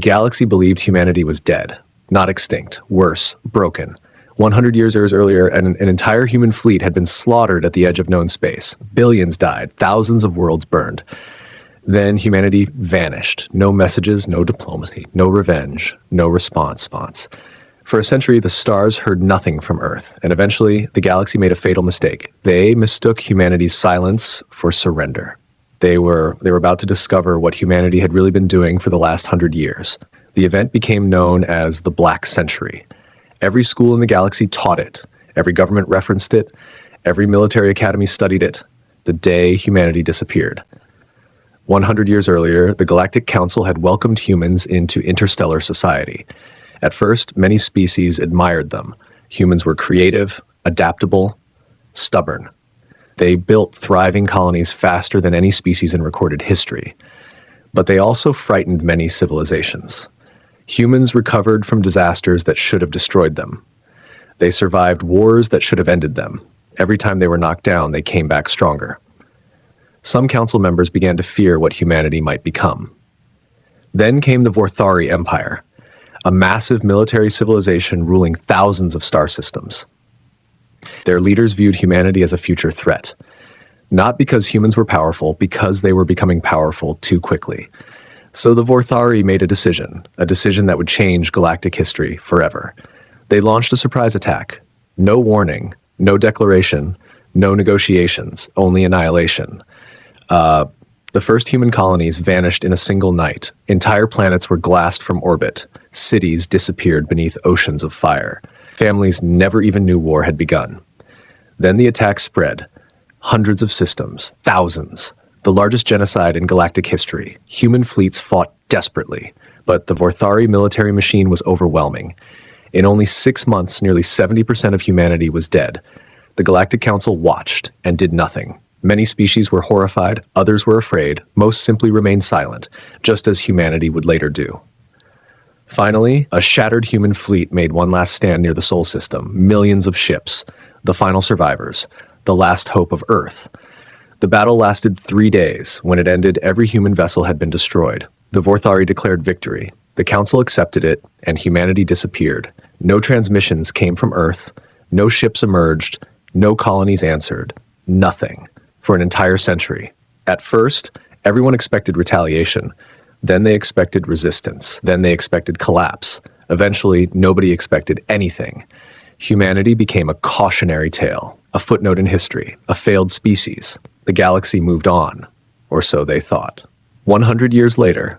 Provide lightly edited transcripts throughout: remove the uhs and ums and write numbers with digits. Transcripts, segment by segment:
galaxy believed humanity was dead, not extinct, worse, broken. 100 years earlier, an entire human fleet had been slaughtered at the edge of known space. Billions died, thousands of worlds burned. Then humanity vanished. No messages, no diplomacy, no revenge, no response. For a century, the stars heard nothing from Earth, and eventually the galaxy made a fatal mistake. They mistook humanity's silence for surrender. They were about to discover what humanity had really been doing for the last 100 years. The event became known as the Black Century. Every school in the galaxy taught it. Every government referenced it. Every military academy studied it. The day humanity disappeared. 100 years earlier, the Galactic Council had welcomed humans into interstellar society. At first, many species admired them. Humans were creative, adaptable, stubborn. They built thriving colonies faster than any species in recorded history. But they also frightened many civilizations. Humans recovered from disasters that should have destroyed them. They survived wars that should have ended them. Every time they were knocked down, they came back stronger. Some council members began to fear what humanity might become. Then came the Vorthari Empire, a massive military civilization ruling thousands of star systems. Their leaders viewed humanity as a future threat, not because humans were powerful, because they were becoming powerful too quickly. So the Vorthari made a decision that would change galactic history forever. They launched a surprise attack. No warning, no declaration, no negotiations, only annihilation. The first human colonies vanished in a single night. Entire planets were glassed from orbit. Cities disappeared beneath oceans of fire. Families never even knew war had begun. Then the attack spread. Hundreds of systems, thousands. The largest genocide in galactic history. Human fleets fought desperately, but the Vorthari military machine was overwhelming. In only 6 months, nearly 70% of humanity was dead. The Galactic Council watched and did nothing. Many species were horrified, others were afraid, most simply remained silent, just as humanity would later do. Finally, a shattered human fleet made one last stand near the Sol system, millions of ships, the final survivors, the last hope of Earth. The battle lasted 3 days. When it ended, every human vessel had been destroyed. The Vorthari declared victory. The Council accepted it, and humanity disappeared. No transmissions came from Earth, no ships emerged, no colonies answered, nothing. For an entire century. At first, everyone expected retaliation. Then they expected resistance. Then they expected collapse. Eventually, nobody expected anything. Humanity became a cautionary tale, a footnote in history, a failed species. The galaxy moved on, or so they thought. 100 years later,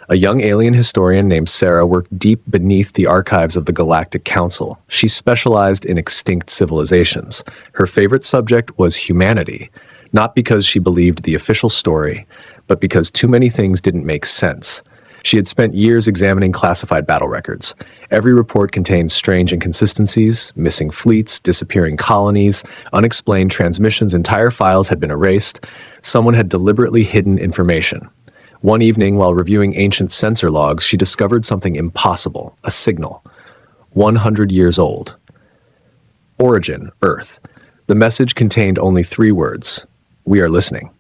a young alien historian named Sarah worked deep beneath the archives of the Galactic Council. She specialized in extinct civilizations. Her favorite subject was humanity. Not because she believed the official story, but because too many things didn't make sense. She had spent years examining classified battle records. Every report contained strange inconsistencies, missing fleets, disappearing colonies, unexplained transmissions. Entire files had been erased. Someone had deliberately hidden information. One evening, while reviewing ancient sensor logs, she discovered something impossible, a signal. 100 years old. Origin, Earth. The message contained only 3 words. We are listening.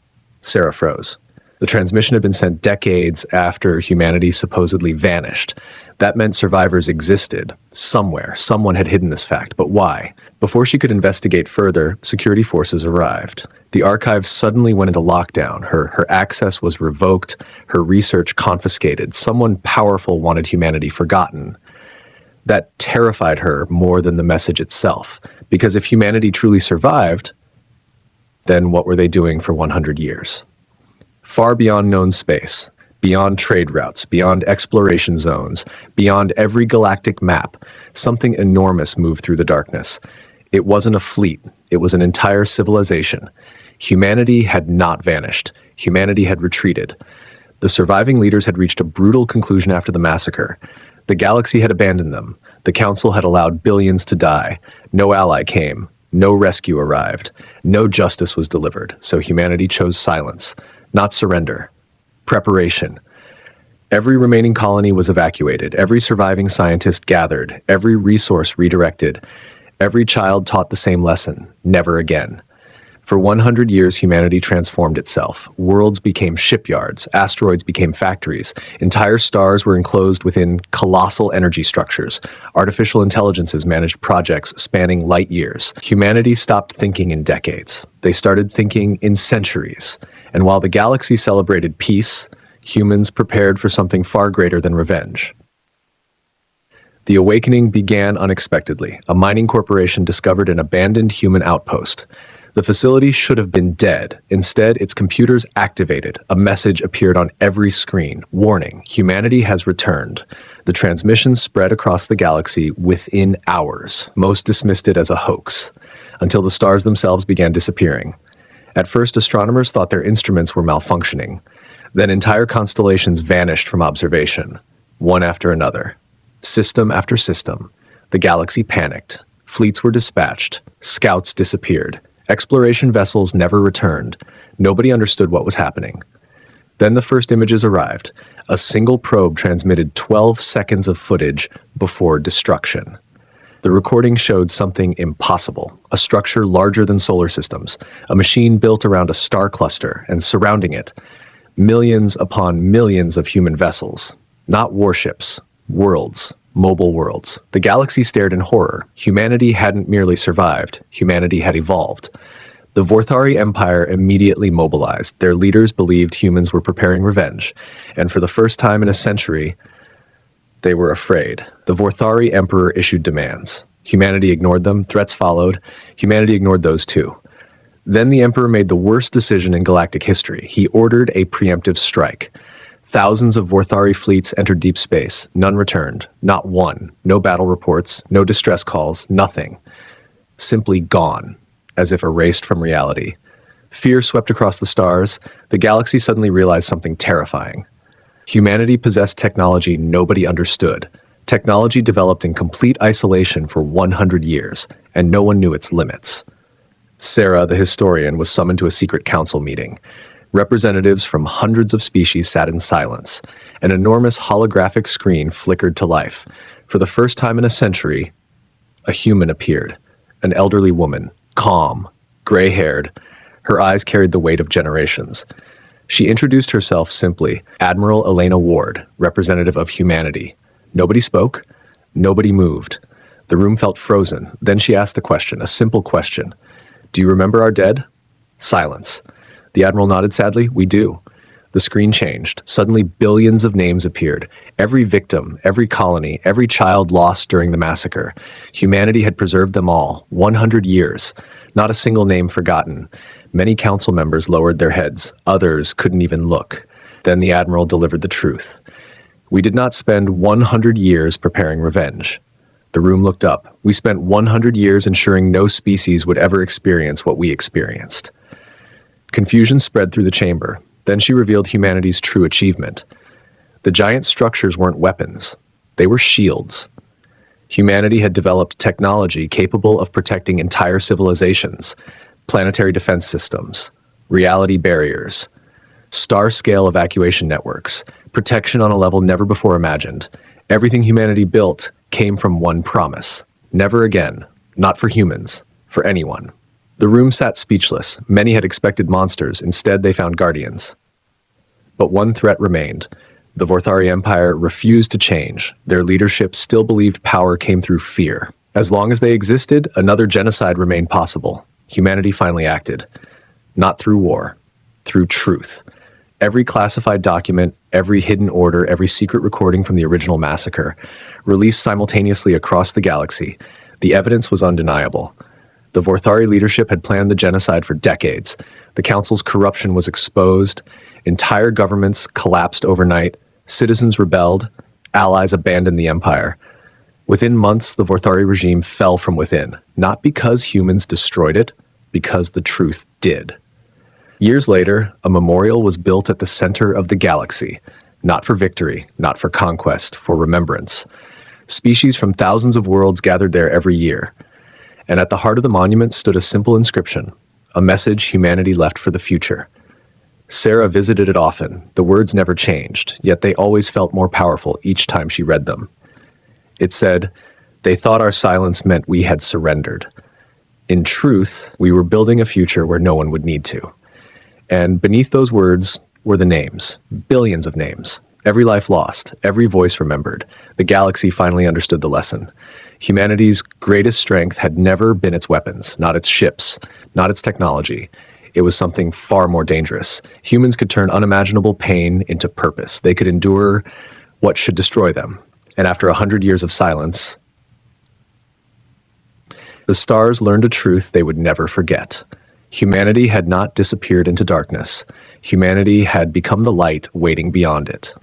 Sarah froze. The transmission had been sent decades after humanity supposedly vanished. That meant survivors existed. Somewhere, someone had hidden this fact, but why? Before she could investigate further, security forces arrived. The archives suddenly went into lockdown. Her access was revoked, her research confiscated. Someone powerful wanted humanity forgotten. That terrified her more than the message itself, because if humanity truly survived, then what were they doing for 100 years? Far beyond known space, beyond trade routes, beyond exploration zones, beyond every galactic map, something enormous moved through the darkness. It wasn't a fleet, it was an entire civilization. Humanity had not vanished. Humanity had retreated. The surviving leaders had reached a brutal conclusion after the massacre. The galaxy had abandoned them. The Council had allowed billions to die. No ally came. No rescue arrived. No justice was delivered. So humanity chose silence, not surrender. Preparation. Every remaining colony was evacuated. Every surviving scientist gathered. Every resource redirected. Every child taught the same lesson. Never again. For 100 years, humanity transformed itself. Worlds became shipyards, asteroids became factories, entire stars were enclosed within colossal energy structures. Artificial intelligences managed projects spanning light years. Humanity stopped thinking in decades. They started thinking in centuries. And while the galaxy celebrated peace, humans prepared for something far greater than revenge. The awakening began unexpectedly. A mining corporation discovered an abandoned human outpost. The facility should have been dead. Instead, its computers activated. A message appeared on every screen. Warning, humanity has returned. The transmission spread across the galaxy within hours. Most dismissed it as a hoax, until the stars themselves began disappearing. At first, astronomers thought their instruments were malfunctioning. Then entire constellations vanished from observation, one after another. System after system. The galaxy panicked. Fleets were dispatched. Scouts disappeared. Exploration vessels never returned. Nobody understood what was happening. Then the first images arrived. A single probe transmitted 12 seconds of footage before destruction. The recording showed something impossible, a structure larger than solar systems, a machine built around a star cluster, and surrounding it, millions upon millions of human vessels. Not warships, worlds, mobile worlds. The galaxy stared in horror. Humanity hadn't merely survived, humanity had evolved. The Vorthari Empire immediately mobilized. Their leaders believed humans were preparing revenge, and for the first time in a century, they were afraid. The Vorthari Emperor issued demands. Humanity ignored them, threats followed. Humanity ignored those too. Then the Emperor made the worst decision in galactic history. He ordered a preemptive strike. Thousands of Vorthari fleets entered deep space. None returned. Not one. No battle reports, no distress calls, nothing. Simply gone, as if erased from reality. Fear swept across the stars. The galaxy suddenly realized something terrifying. Humanity possessed technology nobody understood. Technology developed in complete isolation for 100 years, and no one knew its limits. Sarah, the historian, was summoned to a secret council meeting. Representatives from hundreds of species sat in silence. An enormous holographic screen flickered to life. For the first time in a century, a human appeared. An elderly woman, calm, gray-haired. Her eyes carried the weight of generations. She introduced herself simply, Admiral Elena Ward, representative of humanity. Nobody spoke. Nobody moved. The room felt frozen. Then she asked a question, a simple question. Do you remember our dead? Silence. The Admiral nodded sadly. We do. The screen changed. Suddenly billions of names appeared. Every victim, every colony, every child lost during the massacre. Humanity had preserved them all. 100 years. Not a single name forgotten. Many council members lowered their heads. Others couldn't even look. Then the Admiral delivered the truth. We did not spend 100 years preparing revenge. The room looked up. We spent 100 years ensuring no species would ever experience what we experienced. Confusion spread through the chamber. Then she revealed humanity's true achievement. The giant structures weren't weapons. They were shields. Humanity had developed technology capable of protecting entire civilizations, planetary defense systems, reality barriers, star-scale evacuation networks, protection on a level never before imagined. Everything humanity built came from one promise. Never again. Not for humans. For anyone. The room sat speechless. Many had expected monsters. Instead, they found guardians. But one threat remained. The Vorthari Empire refused to change. Their leadership still believed power came through fear. As long as they existed, another genocide remained possible. Humanity finally acted. Not through war. Through truth. Every classified document, every hidden order, every secret recording from the original massacre, released simultaneously across the galaxy. The evidence was undeniable. The Vorthari leadership had planned the genocide for decades. The Council's corruption was exposed. Entire governments collapsed overnight. Citizens rebelled. Allies abandoned the empire. Within months, the Vorthari regime fell from within, not because humans destroyed it, because the truth did. Years later, a memorial was built at the center of the galaxy, not for victory, not for conquest, for remembrance. Species from thousands of worlds gathered there every year. And at the heart of the monument stood a simple inscription, a message humanity left for the future. Sarah visited it often. The words never changed, yet they always felt more powerful each time she read them. It said, "They thought our silence meant we had surrendered. In truth, we were building a future where no one would need to. And beneath those words were the names, billions of names. Every life lost, every voice remembered. The galaxy finally understood the lesson. Humanity's greatest strength had never been its weapons, not its ships, not its technology. It was something far more dangerous. Humans could turn unimaginable pain into purpose. They could endure what should destroy them. And after 100 years of silence, the stars learned a truth they would never forget. Humanity had not disappeared into darkness. Humanity had become the light waiting beyond it.